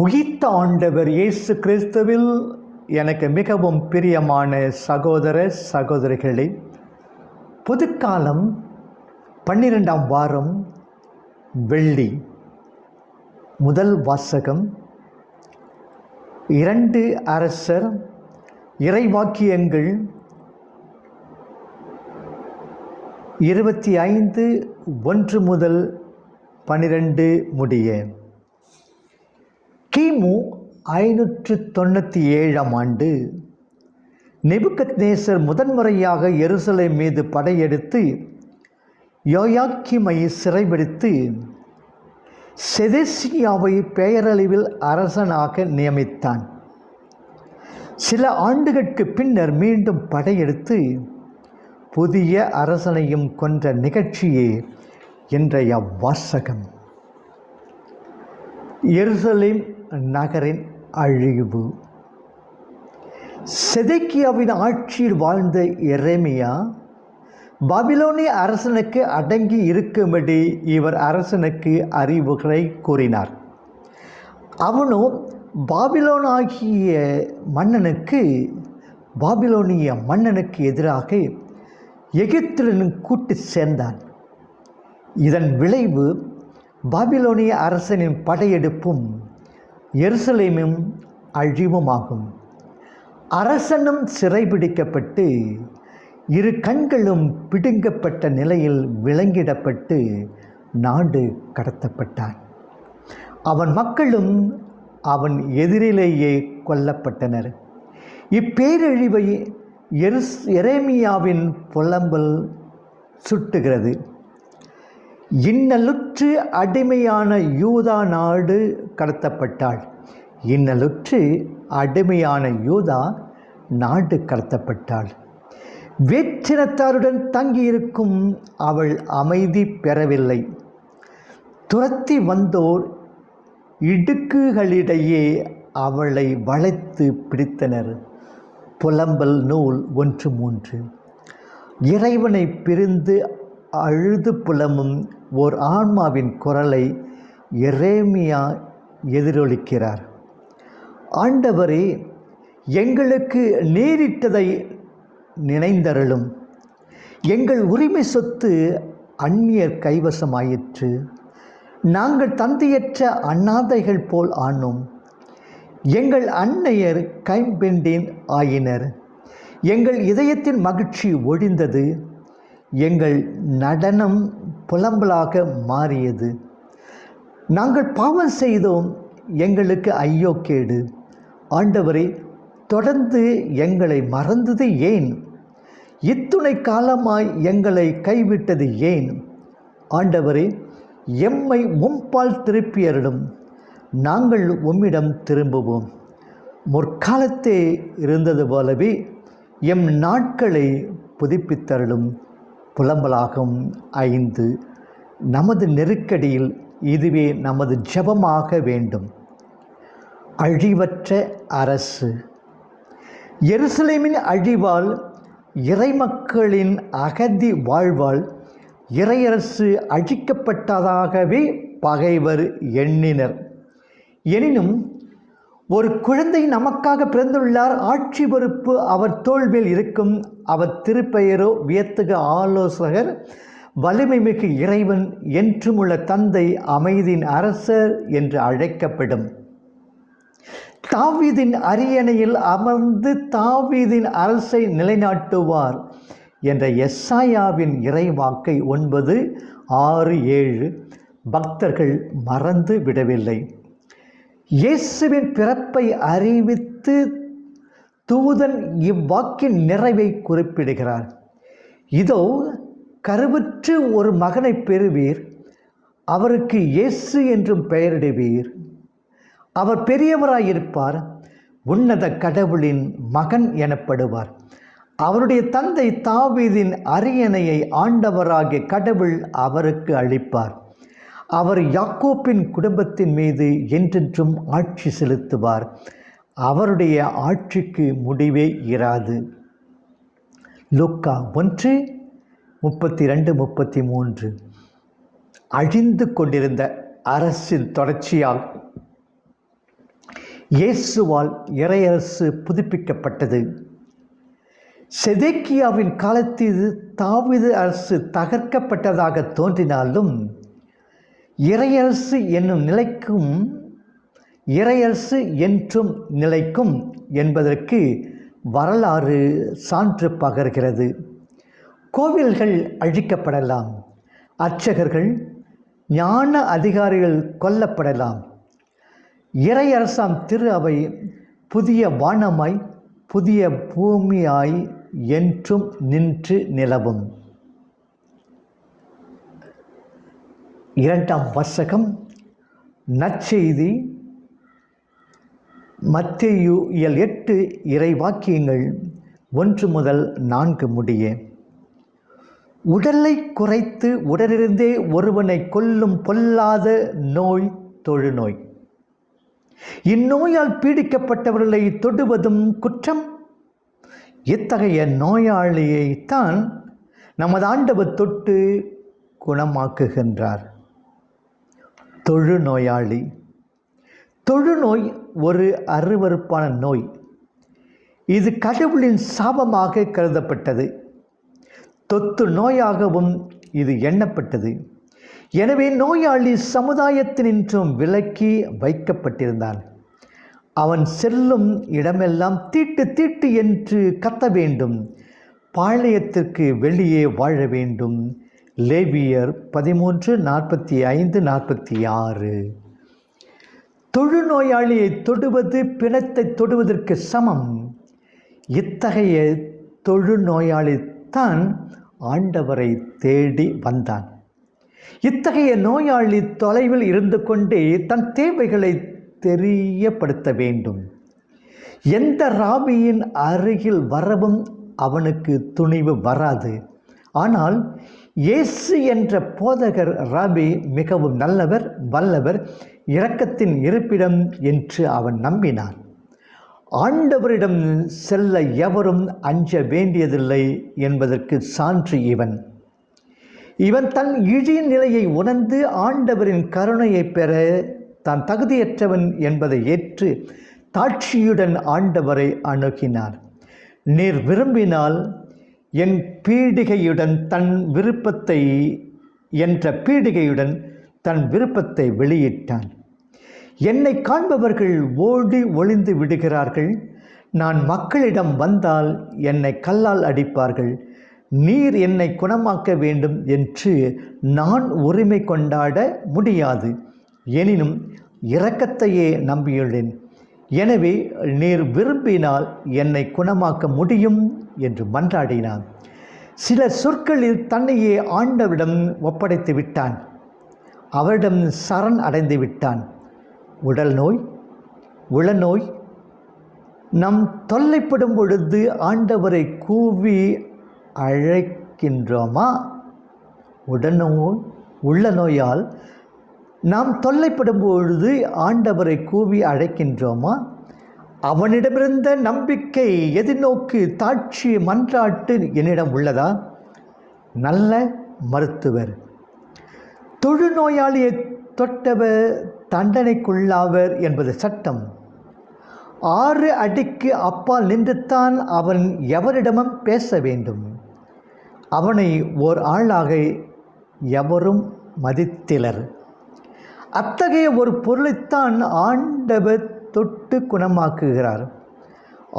உயிர்த்த ஆண்டவர் இயேசு கிறிஸ்துவில் எனக்கு மிகவும் பிரியமான சகோதர சகோதரிகளே, பொதுக்காலம் 12ஆம் வாரம் வெள்ளி. முதல் வாசகம் 2 அரசர் இறைவாக்கியங்கள் 25 1 முதல் 12 முடிய. கிமு 597ஆம் ஆண்டு நேபுகத்நேசர் முதன்முறையாக எருசலேம் மீது படையெடுத்து யோயாக்கீமை சிறைபிடித்து செதேக்கியாவை பெயரளவில் அரசனாக நியமித்தான். சில ஆண்டுகளுக்கு பின்னர் மீண்டும் படையெடுத்து புதிய அரசனையும் கொன்ற நிகழ்ச்சியே இன்றைய வாசகம். எருசலேம் நகரின் அழிவு. செதேக்கியாவின் ஆட்சியில் வாழ்ந்த எரேமியா பாபிலோனிய அரசனுக்கு அடங்கி இருக்கும்படி இவர் அரசனுக்கு அறிவுரை கூறினார். அவனோ பாபிலோனிய மன்னனுக்கு எதிராக எகிப்துடன் கூட்டு சேர்ந்தான். இதன் விளைவு பாபிலோனிய அரசனின் படையெடுப்பும் எருசலேமும் அழிவுமாகும். அரசனும் சிறைபிடிக்கப்பட்டு 2 கண்களும் பிடுங்கப்பட்ட நிலையில் விலங்கிடப்பட்டு நாடு கடத்தப்பட்டான். அவன் மக்களும் அவன் எதிரிலேயே கொல்லப்பட்டனர். இப்பேரழிவை எரேமியாவின் புலம்பல் சுட்டுகிறது. இன்னலுற்று அடிமையான யூதா நாடு கடத்தப்பட்டாள். வேற்றினத்தாருடன் தங்கியிருக்கும் அவள் அமைதி பெறவில்லை. துரத்தி வந்தோர் இடுக்குகளிடையே அவளை வளைத்து பிடித்தனர். புலம்பல் நூல் 1:3. இறைவனை பிரிந்து அழுது புலம்பும் ஓர் ஆன்மாவின் குரலை எரேமியா எதிரொலிக்கிறார். ஆண்டவரே, எங்களுக்கு நேரிட்டதை நினைந்தருளும். எங்கள் உரிமை சொத்து அந்நியர் கைவசமாயிற்று. நாங்கள் தந்தையற்ற அநாதைகள் போல் ஆனோம். எங்கள் அன்னையர் கைம்பெண்டின் ஆயினர். எங்கள் இதயத்தின் மகிழ்ச்சி ஒழிந்தது. எங்கள் நடனம் புலம்பலாக மாறியது. நாங்கள் பாவம் செய்தோம், எங்களுக்கு ஐயோ கேடு. ஆண்டவரே, தொடர்ந்து எங்களை மறந்தது ஏன்? இத்துணை காலமாய் எங்களை கைவிட்டது ஏன்? ஆண்டவரே, எம்மை உம்பால் திருப்பியருளும். நாங்கள் உம்மிடம் திரும்புவோம். முற்காலத்தே இருந்தது போலவே எம் நாட்களை புதுப்பித்தருளும். புலம்பலாகும் 5. நமது நெருக்கடியில் இதுவே நமது ஜெபமாக வேண்டும். அழிவற்ற அரசு. எருசலேமின் அழிவால், இறைமக்களின் அகதி வாழ்வால் இறையரசு அழிக்கப்பட்டதாகவே பகைவர் எண்ணினர். எனினும் ஒரு குழந்தை நமக்காக பிறந்துள்ளார். ஆட்சி பொறுப்பு அவர் தோள்மேல் இருக்கும். அவர் திருப்பெயரோ வியத்தகு ஆலோசகர், வலிமை மிகு இறைவன், என்றும் உள்ள தந்தை, அமைதியின் அரசர் என்று அழைக்கப்படும். தாவீதின் அரியணையில் அமர்ந்து தாவீதின் அரசை நிலைநாட்டுவார் என்ற எசாயாவின் இறைவாக்கை 9:6-7 பக்தர்கள் மறந்து விடவில்லை. இயேசுவின் பிறப்பை அறிவித்து தூதன் இவ்வாக்கின் நிறைவை குறிப்பிடுகிறார். இதோ, கருவுற்று ஒரு மகனை பெறுவீர். அவருக்கு இயேசு என்றும் பெயரிடுவீர். அவர் பெரியவராயிருப்பார். உன்னத கடவுளின் மகன் எனப்படுவார். அவருடைய தந்தை தாவீதின் அரியணையை ஆண்டவராகிய கடவுள் அவருக்கு அளிப்பார். அவர் யாக்கோப்பின் குடும்பத்தின் மீது என்றென்றும் ஆட்சி செலுத்துவார். அவருடைய ஆட்சிக்கு முடிவே இராது. லூக்கா 1:32-33. அழிந்து கொண்டிருந்த அரசின் தொடர்ச்சியாக இயேசுவால் இறையரசு புதுப்பிக்கப்பட்டது. செதேக்கியாவின் காலத்தில் தாவீது அரசு தகர்க்கப்பட்டதாக தோன்றினாலும் இறையரசு என்னும் நிலைக்கும் இறையரசு என்றும் நிலைக்கும் என்பதற்கு வரலாறு சான்று பகர்கிறது. கோவில்கள் அழிக்கப்படலாம், அர்ச்சகர்கள் ஞான அதிகாரிகள் கொல்லப்படலாம், இறையரசாம் திரு அவை புதிய வானமாய் புதிய பூமியாய் என்றும் நின்று நிலவும். 2ஆம் வாசகம் நற்செய்தி மத்தேயு 8 இறைவாக்கியங்கள் 1 முதல் 4 முடிய. உடலை குறைத்து உடலிருந்தே ஒருவனை கொல்லும் பொல்லாத நோய் தொழுநோய். இந்நோயால் பீடிக்கப்பட்டவர்களை தொடுவதும் குற்றம். இத்தகைய நோயாளியைத்தான் நமது ஆண்டவர் தொட்டு குணமாக்குகின்றார். தொழுநோயாளி. தொழுநோய் ஒரு அருவருப்பான நோய். இது கடவுளின் சாபமாக கருதப்பட்டது. தொத்து நோயாகவும் இது எண்ணப்பட்டது. எனவே நோயாளி சமுதாயத்தினின்றும் விலக்கி வைக்கப்பட்டிருந்தான். அவன் செல்லும் இடமெல்லாம் தீட்டு தீட்டு என்று கத்த வேண்டும், பாளையத்திற்கு வெளியே வாழ வேண்டும். லேவியர் 13:45-46. தொழுநோயாளியை தொடுவது பிணத்தை தொடுவதற்கு சமம். இத்தகைய தொழுநோயாளித்தான் ஆண்டவரை தேடி வந்தான். இத்தகைய நோயாளி தொலைவில் இருந்து கொண்டே தன் தேவைகளை தெரியப்படுத்த வேண்டும். எந்த ராபியின் அருகில் வரவும் அவனுக்கு துணிவு வராது. ஆனால் இயேசு என்ற போதகர் ராபி மிகவும் நல்லவர், வல்லவர், இரக்கத்தின் இருப்பிடம் என்று அவன் நம்பினான். ஆண்டவரிடம் செல்ல எவரும் அஞ்ச வேண்டியதில்லை என்பதற்கு சான்று இவன். இவன் தன் இழிய நிலையை உணர்ந்து ஆண்டவரின் கருணையை பெற தான் தகுதியற்றவன் என்பதை ஏற்று தாட்சியுடன் ஆண்டவரை அணுகினார். நீர் விரும்பினால் என் பீடிகையுடன் தன் விருப்பத்தை என்ற பீடிகையுடன் தன் விருப்பத்தை வெளியிட்டான். என்னை காண்பவர்கள் ஓடி ஒளிந்து விடுகிறார்கள். நான் மக்களிடம் வந்தால் என்னை கல்லால் அடிப்பார்கள். நீர் என்னை குணமாக்க வேண்டும் என்று நான் உரிமை கொண்டாட முடியாது. எனினும் இரக்கத்தையே நம்பியுள்ளேன். எனவே நீர் விரும்பினால் என்னை குணமாக்க முடியும் என்று மன்றாடினான். சில சொற்களில் தன்னையே ஆண்டவரிடம் ஒப்படைத்து விட்டான். அவரிடம் சரண் அடைந்து விட்டான். உடல் நோய், உளநோய் நம் தொல்லைப்படும் பொழுது ஆண்டவரை கூவி அழைக்கின்றோமா? உடனோய் உள்ள நோயால் நாம் தொல்லைப்படும் பொழுது ஆண்டவரை கூவி அழைக்கின்றோமா? அவனிடமிருந்த நம்பிக்கை, எதிர்நோக்கு, தாட்சி, மன்றாட்டு என்னிடம் உள்ளதா? நல்ல மருத்துவர். தொழுநோயாளியை தொட்டவர் தண்டனைக்குள்ளாவர் என்பது சட்டம். 6 அடிக்கு அப்பால் நின்றுத்தான் அவன் எவரிடமும் பேச வேண்டும். அவனை ஓர் ஆளாக எவரும் மதித்திலர். அத்தகைய ஒரு பொருளைத்தான் ஆண்டவர் தொட்டு குணமாக்குகிறார்.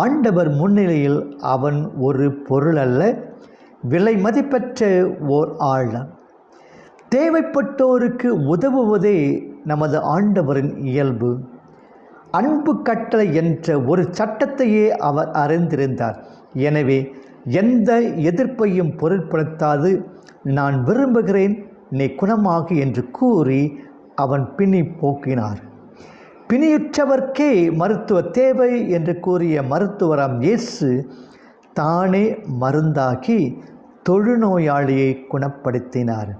ஆண்டவர் முன்னிலையில் அவன் ஒரு பொருள் அல்ல, விலை மதிப்பற்ற ஓர் ஆள். தேவைப்பட்டோருக்கு உதவுவதே நமது ஆண்டவரின் இயல்பு. அன்பு கட்டளை என்ற ஒரு சட்டத்தையே அவர் அறிந்திருந்தார். எனவே எந்த எதிர்ப்பையும் பொருட்படுத்தாது நான் விரும்புகிறேன், நீ குணமாகு என்று கூறி அவன் பிணி போக்கினார். பிணியுற்றவர்க்கே மருத்துவ தேவை என்று கூறிய மருத்துவராம் இயேசு தானே மருந்தாகி தொழுநோயாளியை குணப்படுத்தினார்.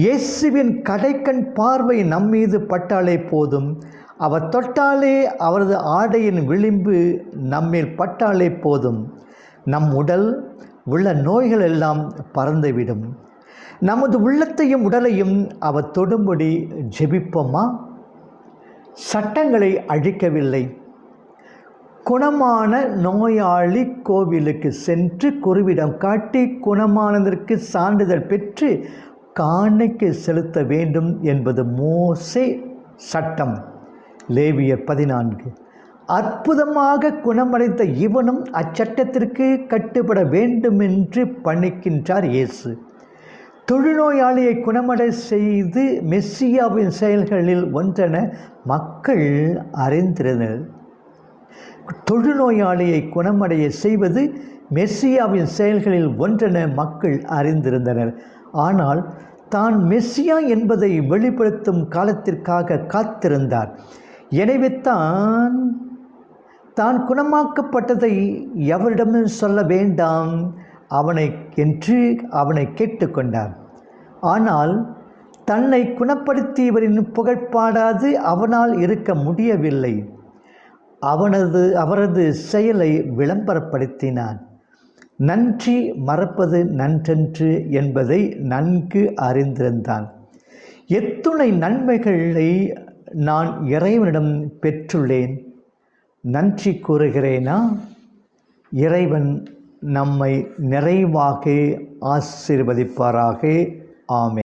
இயேசுவின் கடைக்கண் பார்வை நம்மீது பட்டாலே போதும். அவர் தொட்டாலே, அவரது ஆடையின் விளிம்பு நம்மேல் பட்டாலே போதும், நம் உடல் உள்ள நோய்கள் எல்லாம் பறந்துவிடும். நமது உள்ளத்தையும் உடலையும் அவர் தொடும்படி ஜெபிப்போமா? சட்டங்களை அழிக்கவில்லை. குணமான நோயாளி கோவிலுக்கு சென்று குருவிடம் காட்டி குணமானதற்கு சான்றிதழ் பெற்று காணிக்கை செலுத்த வேண்டும் என்பது மோசே சட்டம். லேவியர் 14. அற்புதமாக குணமடைந்த இவனும் அச்சட்டத்திற்கு கட்டுப்பட வேண்டும் என்று பணிக்கின்றார் இயேசு. தொழுநோயாளியை குணமடை செய்து மெஸ்ஸியாவின் செயல்களில் ஒன்றென மக்கள் அறிந்திருந்தனர். தொழுநோயாளியை குணமடைய செய்வது மெஸ்ஸியாவின் செயல்களில் ஒன்றென மக்கள் அறிந்திருந்தனர். ஆனால் தான் மெஸ்ஸியா என்பதை வெளிப்படுத்தும் காலத்திற்காக காத்திருந்தார். எனவே தான் குணமாக்கப்பட்டதை எவரிடமும் சொல்ல வேண்டாம் அவனை கேட்டுக்கொண்டார். ஆனால் தன்னை குணப்படுத்தியவரின் புகழ்பாடாது அவனால் இருக்க முடியவில்லை. அவரது செயலை விளம்பரப்படுத்தினான். நன்றி மறப்பது நன்றன்று என்பதை நன்கு அறிந்திருந்தான். எத்துணை நன்மைகளை நான் இறைவனிடம் பெற்றுள்ளேன், நன்றி கூறுகிறேனா? இறைவன் நம்மை நிறைவாக ஆசீர்வதிப்பாராக. ஆமென்.